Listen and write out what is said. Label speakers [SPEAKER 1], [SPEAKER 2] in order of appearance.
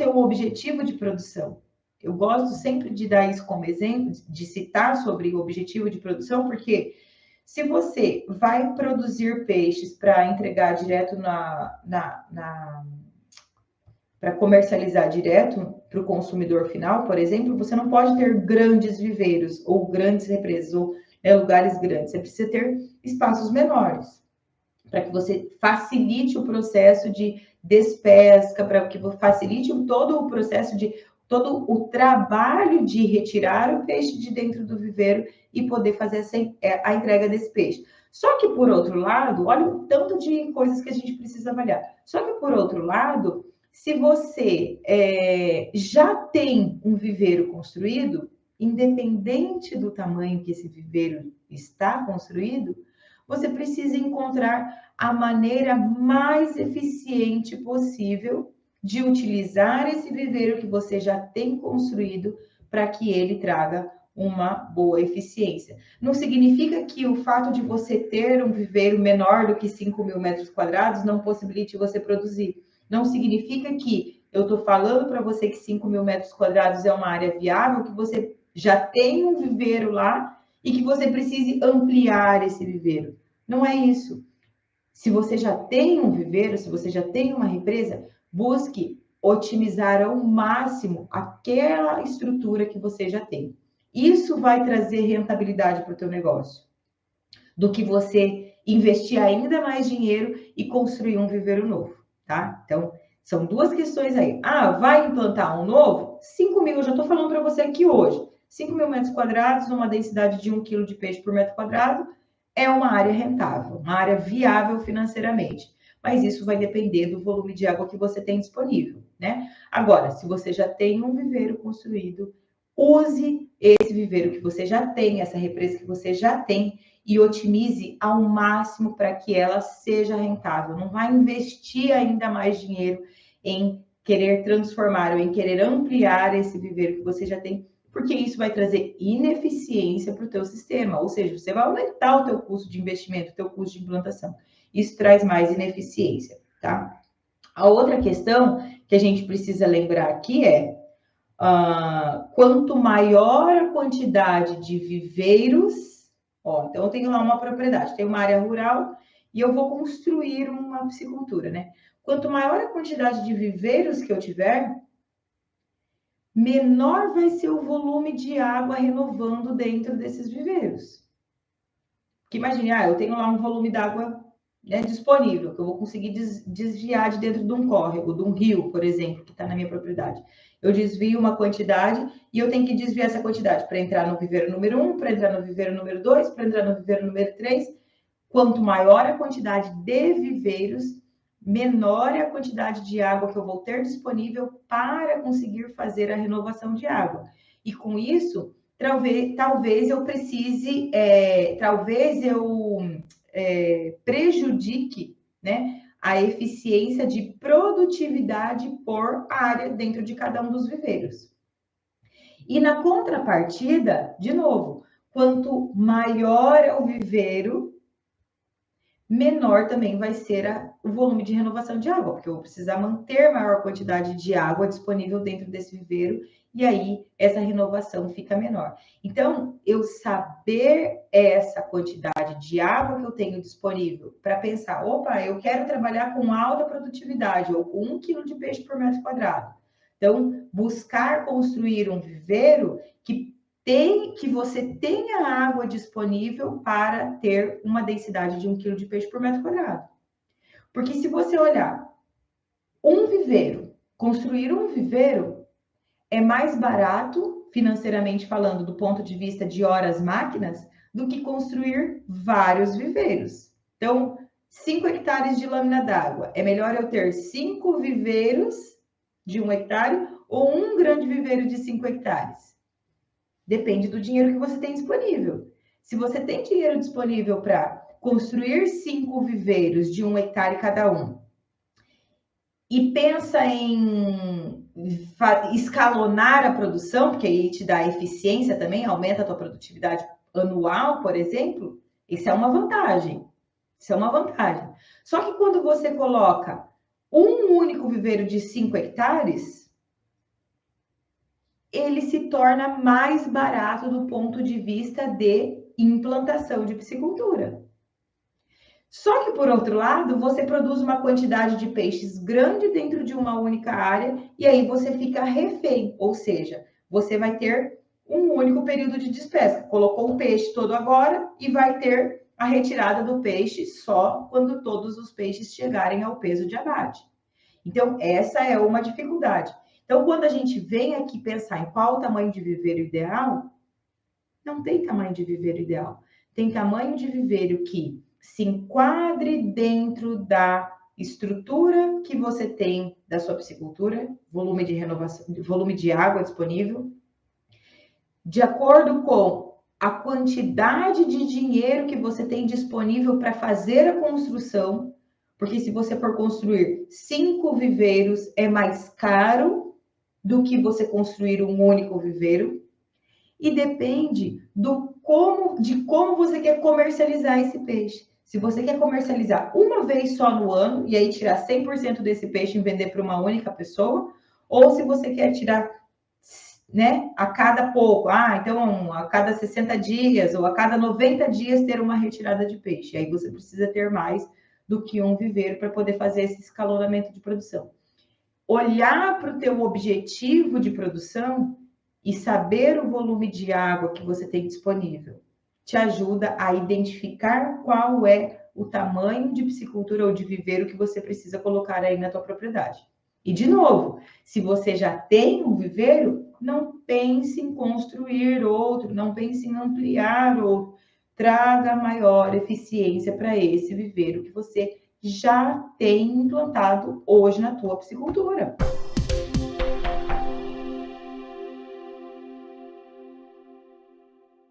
[SPEAKER 1] ter um objetivo de produção. Eu gosto sempre de dar isso como exemplo, de citar sobre o objetivo de produção, porque se você vai produzir peixes para entregar direto para comercializar direto para o consumidor final, por exemplo, você não pode ter grandes viveiros ou grandes represas ou lugares grandes. Você precisa ter espaços menores para que você facilite o processo de despesca, para que facilite todo o processo de todo o trabalho de retirar o peixe de dentro do viveiro e poder fazer a entrega desse peixe. Só que, por outro lado, olha o tanto de coisas que a gente precisa avaliar. Só que, por outro lado, se você já tem um viveiro construído, independente do tamanho que esse viveiro está construído, você precisa encontrar a maneira mais eficiente possível de utilizar esse viveiro que você já tem construído para que ele traga uma boa eficiência. Não significa que o fato de você ter um viveiro menor do que 5.000 metros quadrados não possibilite você produzir. Não significa que eu estou falando para você que 5.000 metros quadrados é uma área viável, que você já tem um viveiro lá e que você precise ampliar esse viveiro. Não é isso. Se você já tem um viveiro, se você já tem uma represa, busque otimizar ao máximo aquela estrutura que você já tem. Isso vai trazer rentabilidade para o teu negócio, do que você investir ainda mais dinheiro e construir um viveiro novo, tá? Então, são duas questões aí. Vai implantar um novo? 5.000, eu já estou falando para você aqui hoje. 5.000 metros quadrados, numa densidade de 1 quilo de peixe por metro quadrado, é uma área rentável, uma área viável financeiramente. Mas isso vai depender do volume de água que você tem disponível, né? Agora, se você já tem um viveiro construído, use esse viveiro que você já tem, essa represa que você já tem, e otimize ao máximo para que ela seja rentável. Não vai investir ainda mais dinheiro em querer transformar ou em querer ampliar esse viveiro que você já tem, porque isso vai trazer ineficiência para o teu sistema, ou seja, você vai aumentar o teu custo de investimento, o teu custo de implantação. Isso traz mais ineficiência, tá? A outra questão que a gente precisa lembrar aqui é quanto maior a quantidade de viveiros, então eu tenho lá uma propriedade, tenho uma área rural e eu vou construir uma piscicultura, né? Quanto maior a quantidade de viveiros que eu tiver, menor vai ser o volume de água renovando dentro desses viveiros. Porque imagine, eu tenho lá um volume d'água, né, disponível, que eu vou conseguir desviar de dentro de um córrego, de um rio, por exemplo, que está na minha propriedade. Eu desvio uma quantidade e eu tenho que desviar essa quantidade para entrar no viveiro número 1, para entrar no viveiro número 2, para entrar no viveiro número 3. Quanto maior a quantidade de viveiros, menor é a quantidade de água que eu vou ter disponível para conseguir fazer a renovação de água. E com isso, talvez eu precise, talvez eu prejudique, né, a eficiência de produtividade por área dentro de cada um dos viveiros. E na contrapartida, de novo, quanto maior é o viveiro, menor também vai ser o volume de renovação de água, porque eu vou precisar manter maior quantidade de água disponível dentro desse viveiro, e aí essa renovação fica menor. Então, eu saber essa quantidade de água que eu tenho disponível para pensar, eu quero trabalhar com alta produtividade, ou com 1 quilo de peixe por metro quadrado. Então, buscar construir um viveiro que você tenha água disponível para ter uma densidade de 1 quilo de peixe por metro quadrado. Porque se você olhar construir um viveiro é mais barato, financeiramente falando, do ponto de vista de horas máquinas, do que construir vários viveiros. Então, 5 hectares de lâmina d'água. É melhor eu ter 5 viveiros de 1 hectare ou um grande viveiro de 5 hectares? Depende do dinheiro que você tem disponível. Se você tem dinheiro disponível para construir 5 viveiros de 1 hectare cada um e pensa em escalonar a produção, porque aí te dá eficiência também, aumenta a tua produtividade anual, por exemplo, isso é uma vantagem. Isso é uma vantagem. Só que quando você coloca um único viveiro de 5 hectares, ele se torna mais barato do ponto de vista de implantação de piscicultura. Só que, por outro lado, você produz uma quantidade de peixes grande dentro de uma única área e aí você fica refém, ou seja, você vai ter um único período de despesca. Colocou o peixe todo agora e vai ter a retirada do peixe só quando todos os peixes chegarem ao peso de abate. Então, essa é uma dificuldade. Então, quando a gente vem aqui pensar em qual o tamanho de viveiro ideal, não tem tamanho de viveiro ideal. Tem tamanho de viveiro que se enquadre dentro da estrutura que você tem da sua piscicultura, volume de renovação, volume de água disponível, de acordo com a quantidade de dinheiro que você tem disponível para fazer a construção, porque se você for construir 5 viveiros, é mais caro do que você construir um único viveiro. E depende de como você quer comercializar esse peixe. Se você quer comercializar uma vez só no ano e aí tirar 100% desse peixe e vender para uma única pessoa, ou se você quer tirar, né, a cada pouco, então a cada 60 dias ou a cada 90 dias ter uma retirada de peixe. Aí você precisa ter mais do que um viveiro para poder fazer esse escalonamento de produção. Olhar para o teu objetivo de produção e saber o volume de água que você tem disponível te ajuda a identificar qual é o tamanho de piscicultura ou de viveiro que você precisa colocar aí na tua propriedade. E, de novo, se você já tem um viveiro, não pense em construir outro, não pense em ampliar outro. Traga maior eficiência para esse viveiro que você já tem implantado hoje na tua piscicultura.